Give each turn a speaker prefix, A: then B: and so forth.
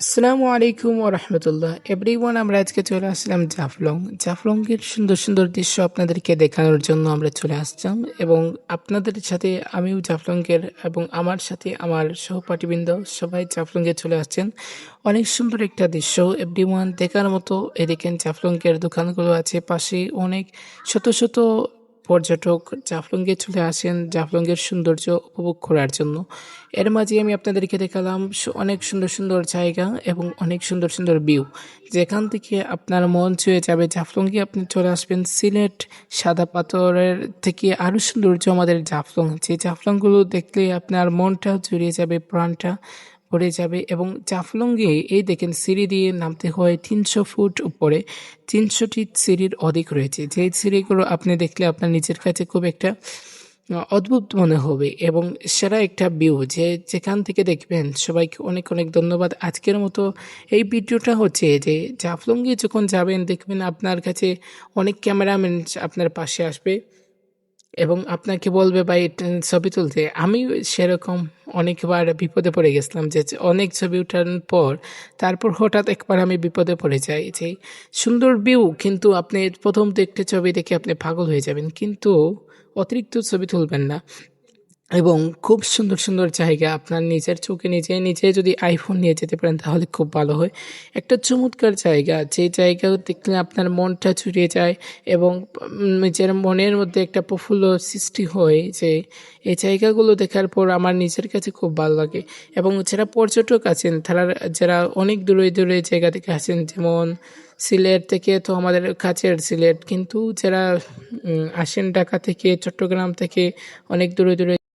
A: আসসালামু আলাইকুম ওয়া রাহমাতুল্লাহ। এভরিওয়ান, আমরা আজকে চলে আসলাম জাফলং। জাফলংয়ের সুন্দর সুন্দর দৃশ্য আপনাদেরকে দেখানোর জন্য আমরা চলে আসলাম এবং আপনাদের সাথে আমিও জাফলংয়ের এবং আমার সাথে আমার সহপাঠীবৃন্দ সবাই জাফলংয়ে চলে আসছেন। অনেক সুন্দর একটা দৃশ্য এভরিওয়ান দেখার মতো। এ দেখেন জাফলংয়ের দোকানগুলো আছে পাশে, অনেক শত শত পর্যটক জাফলংয়ে চলে আসেন জাফলংয়ের সৌন্দর্য উপভোগ করার জন্য। এর মাঝে আমি আপনাদেরকে দেখালাম অনেক সুন্দর সুন্দর জায়গা এবং অনেক সুন্দর সুন্দর ভিউ, যেখান থেকে আপনার মন ছুঁয়ে যাবে। জাফলংয়ে আপনি চলে আসবেন, সিলেট সাদা পাথরের থেকে আরও সৌন্দর্য আমাদের জাফলং। যে জাফলংগুলো দেখলে আপনার মনটা জুড়িয়ে যাবে, প্রাণটা ভরে যাবে। এবং জাফলংয়ে এই দেখেন সিঁড়ি দিয়ে নামতে হয় 300 ফুট উপরে, 300টি সিঁড়ির অধিক রয়েছে। যে সিঁড়িগুলো আপনি দেখলে আপনার নিজের কাছে খুব একটা অদ্ভুত মনে হবে এবং সেরা একটা ভিউ, যেখান থেকে দেখবেন। সবাইকে অনেক অনেক ধন্যবাদ। আজকের মতো এই ভিডিওটা হচ্ছে যে জাফলংয়ে যখন যাবেন দেখবেন আপনার কাছে অনেক ক্যামেরাম্যান আপনার পাশে আসবে এবং আপনাকে বলবে ভাই ছবি তুলতে। আমি সেরকম অনেকবার বিপদে পড়ে গেছিলাম, যে অনেক ছবি ওঠানোর পর তারপর হঠাৎ একবার আমি বিপদে পড়ে যাই। যে সুন্দর ভিউ, কিন্তু আপনি প্রথম তো একটি ছবি দেখে আপনি পাগল হয়ে যাবেন, কিন্তু অতিরিক্ত ছবি তুলবেন না। এবং খুব সুন্দর সুন্দর জায়গা, আপনার নিজের চোখে নিজে নিজে যদি আইফোন নিয়ে যেতে পারেন তাহলে খুব ভালো হয়। একটা চমৎকার জায়গা, যে জায়গা দেখলে আপনার মনটা জুড়িয়ে যায় এবং নিজের মনের মধ্যে একটা প্রফুল্ল সৃষ্টি হয়। যে এই জায়গাগুলো দেখার পর আমার নিজের কাছে খুব ভালো লাগে। এবং যারা পর্যটক আছেন তারা, যারা অনেক দূরে দূরে জায়গা থেকে আসেন, যেমন সিলেট থেকে তো আমাদের কাছের সিলেট, কিন্তু যারা আসেন ঢাকা থেকে, চট্টগ্রাম থেকে, অনেক দূরে দূরে